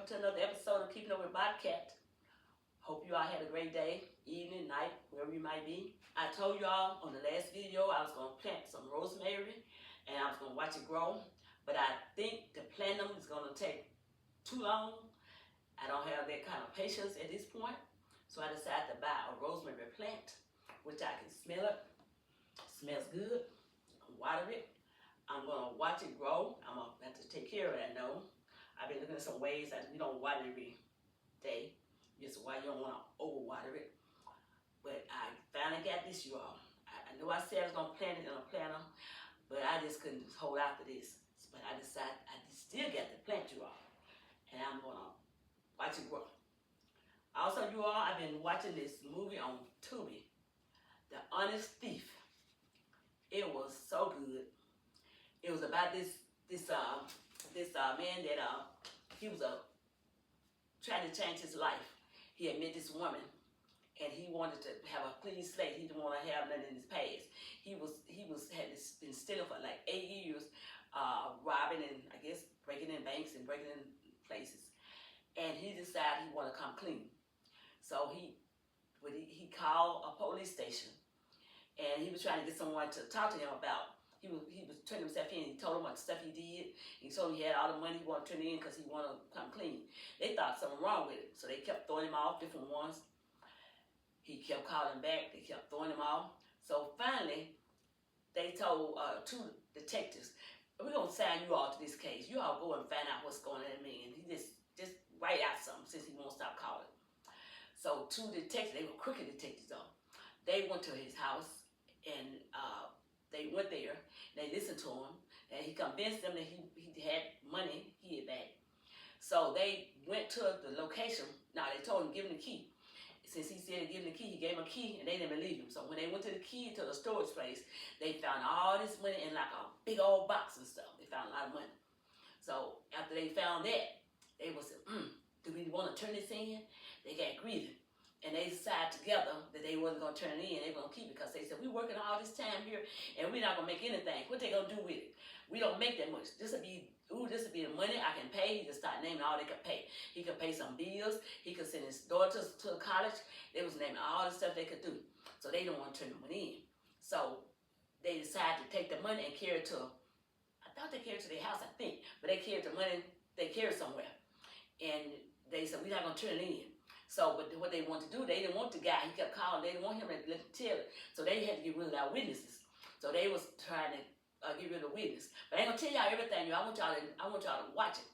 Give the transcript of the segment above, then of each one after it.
welcome to another episode of Keeping Up with Bobcat. Hope you all had a great day, evening, night, wherever you might be. I told you all on the last video I was going to plant some rosemary and I was going to watch it grow, but I think to plant them is going to take too long. I don't have that kind of patience at this point, so I decided to buy a rosemary plant, which I can smell it. Smells good. Water it. I'm going to watch it grow. I'm going to have to take care of it, I know. I've been looking at some ways that you don't water it every day. Just why you don't want to overwater it. But I finally got this, you all. I know I said I was going to plant it in a planter, but I just couldn't hold out for this. But I decided I still got to plant, you all. And I'm going to watch it grow. Also, you all, I've been watching this movie on Tubi, The Honest Thief. It was so good. It was about this man that he was trying to change his life. He had met this woman, and he wanted to have a clean slate. He didn't want to have nothing in his past. He had been stealing for like 8 years, robbing and I guess breaking in banks and breaking in places. And he decided he wanted to come clean. So he called a police station, and he was trying to get someone to talk to him about. He was turning himself in. He told them what stuff he did. He told him he had all the money he wanted to turn in because he wanted to come clean. They thought something wrong with it, so they kept throwing him off, different ones. He kept calling back. They kept throwing him off. So finally, they told 2 detectives, "We're gonna sign you all to this case. You all go and find out what's going on." And he just write out something since he won't stop calling. So 2 detectives, they were crooked detectives though. They went to his house and they went there. They listened to him, and he convinced them that he had money he had back. So they went to the location. Now they told him give him the key. Since he said give him the key, he gave him a key, and they didn't believe him. So when they went to the key to the storage place, they found all this money in like a big old box and stuff. They found a lot of money. So after they found that, they was said, "Do we want to turn this in?" They got greedy. And they decided together that they wasn't going to turn it in, they were going to keep it because they said, "We're working all this time here and we're not going to make anything. What they going to do with it? We don't make that much. This will be the money I can pay." He just started naming all they could pay. He could pay some bills. He could send his daughters to college. They was naming all the stuff they could do. So they didn't want to turn the money in. So they decided to take the money and carry it to, I thought they carried it to their house, I think. But they carried the money, they carried it somewhere. And they said, "We're not going to turn it in." So, but what they wanted to do, they didn't want the guy. He kept calling. They didn't want him to tell it. So they had to get rid of our witnesses. So they was trying to get rid of the witness. But I ain't gonna tell y'all everything. I want y'all to watch it.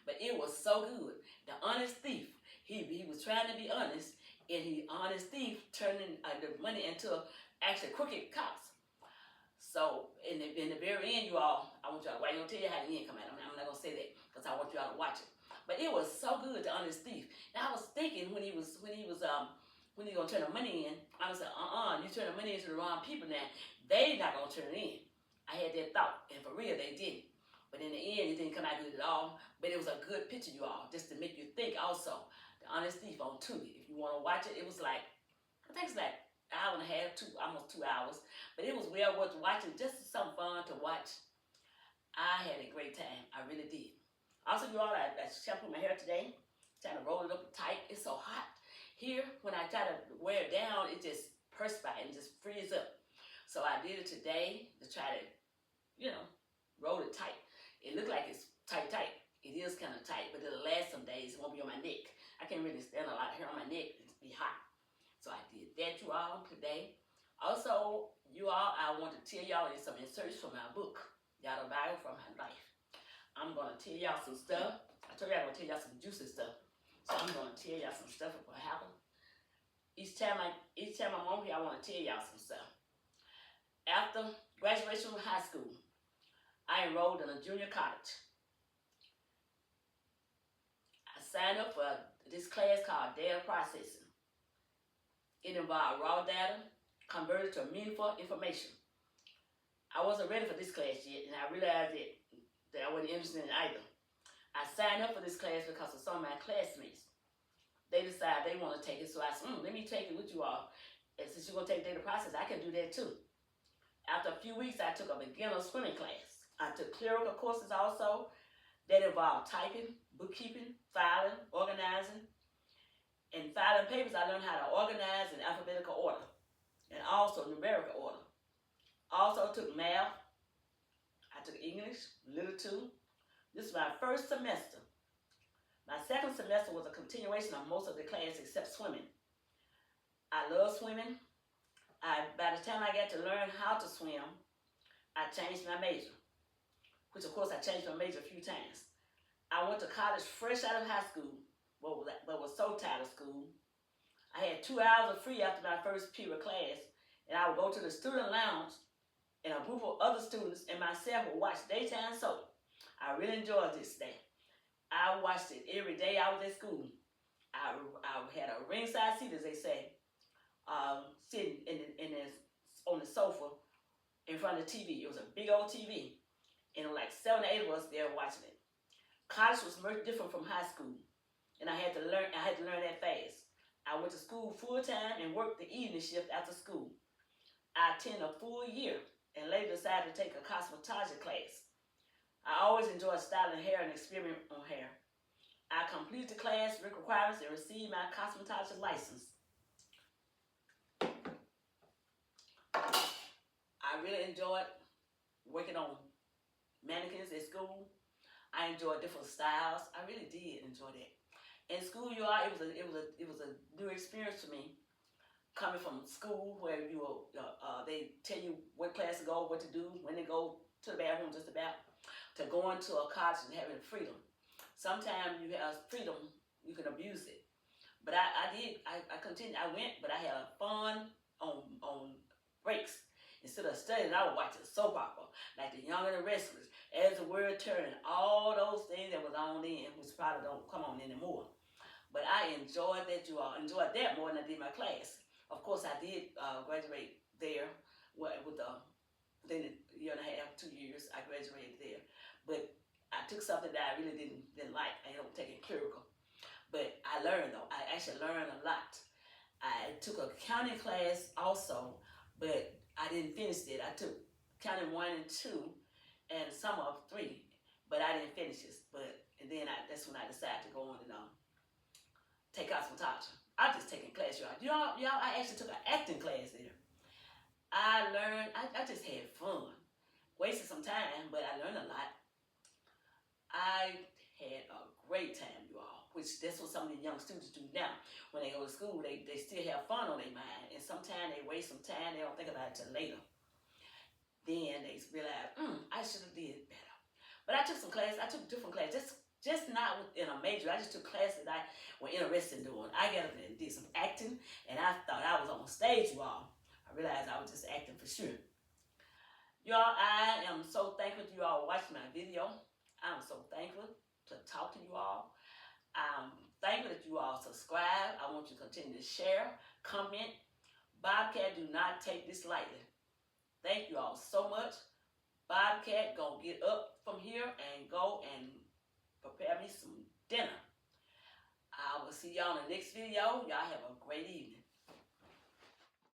But it was so good. The Honest Thief. He was trying to be honest, and the honest thief turning the money into actually crooked cops. So in the very end, you all, I want y'all. I ain't gonna tell you how the end come out. I'm not gonna say that because I want y'all to watch it. But it was so good, The Honest Thief. Now I was thinking when he gonna turn the money in, I was like, you turn the money into the wrong people now. They not gonna turn it in. I had that thought, and for real, they didn't. But in the end, it didn't come out good at all. But it was a good picture, you all, just to make you think. Also, The Honest Thief on Tubi. If you want to watch it, it was like, I think it's like an hour and a half, almost 2 hours. But it was well worth watching. Just some fun to watch. I had a great time. I really did. Also, you all, I shampooed my hair today, trying to roll it up tight. It's so hot here. When I try to wear it down, it just perspires and just frees up. So I did it today to try to, roll it tight. It looked like it's tight. It is kind of tight, but it'll last some days. It won't be on my neck. I can't really stand a lot of hair on my neck. It'll be hot. So I did that, you all, today. Also, you all, I want to tell y'all some inserts from my book, Y'all the Bible from My Life. I'm going to tell y'all some stuff. I told you I'm going to tell y'all some juicy stuff. So I'm going to tell y'all some stuff about what happened. Each time I'm on here, I want to tell y'all some stuff. After graduation from high school, I enrolled in a junior college. I signed up for this class called data processing. It involved raw data converted to meaningful information. I wasn't ready for this class yet, and I realized that I wasn't interested in it either. I signed up for this class because of some of my classmates. They decided they want to take it, so I said, let me take it with you all. And since you're going to take data process, I can do that too. After a few weeks, I took a beginner swimming class. I took clerical courses also. that involved typing, bookkeeping, filing, organizing. In filing papers, I learned how to organize in alphabetical order and also numerical order. Also took math. I took English, Little 2. This is my first semester. My second semester was a continuation of most of the class except swimming. I love swimming. By the time I got to learn how to swim, I changed my major, which of course I changed my major a few times. I went to college fresh out of high school, but was so tired of school. I had 2 hours of free after my first period class, and I would go to the student lounge, and a group of other students and myself would watch daytime soap. I really enjoyed this day. I watched it every day I was at school. I had a ringside seat, as they say, sitting on the sofa in front of the TV. It was a big old TV, and like 7 or 8 of us there watching it. College was much different from high school, and I had to learn that fast. I went to school full time and worked the evening shift after school. I attended a full year and later decided to take a cosmetology class. I always enjoyed styling hair and experimenting on hair. I completed the class requirements and received my cosmetology license. I really enjoyed working on mannequins at school. I enjoyed different styles. I really did enjoy that. In school, it was a new experience for me. Coming from school where they tell you what class to go, what to do, when to go to the bathroom, just about, to going to a college and having freedom. Sometimes you have freedom, you can abuse it. But I continued. I went, but I had fun on breaks. Instead of studying, I would watch a soap opera, like The Young and the Restless, As the World Turned, all those things that was on then, which probably don't come on anymore. But I enjoyed that. You all enjoyed that more than I did my class. Of course, I did graduate there with then a year and a half, 2 years. I graduated there, but I took something that I really didn't like. I don't take it clerical, but I learned though. I actually learned a lot. I took an accounting class also, but I didn't finish it. I took accounting 1 and 2, and some of 3, but I didn't finish it. And then that's when I decided to go on and take cosmetology. I just taking class, y'all. I actually took an acting class there. I learned. I just had fun, wasted some time, but I learned a lot. I had a great time, you all. Which that's what some of the young students do now. When they go to school, they still have fun on their mind, and sometimes they waste some time. They don't think about it till later. Then they realize, I should have did better. But I took some classes. I took different classes. Just not in a major. I just took classes that I was interested in doing. I got up and did some acting, and I thought I was on stage, you all. I realized I was just acting for sure. Y'all, I am so thankful to you all watching my video. I'm so thankful to talk to you all. I'm thankful that you all subscribe. I want you to continue to share, comment. Bobcat, do not take this lightly. Thank you all so much. Bobcat gonna get up from here and go and prepare me some dinner. I will see y'all in the next video. Y'all have a great evening.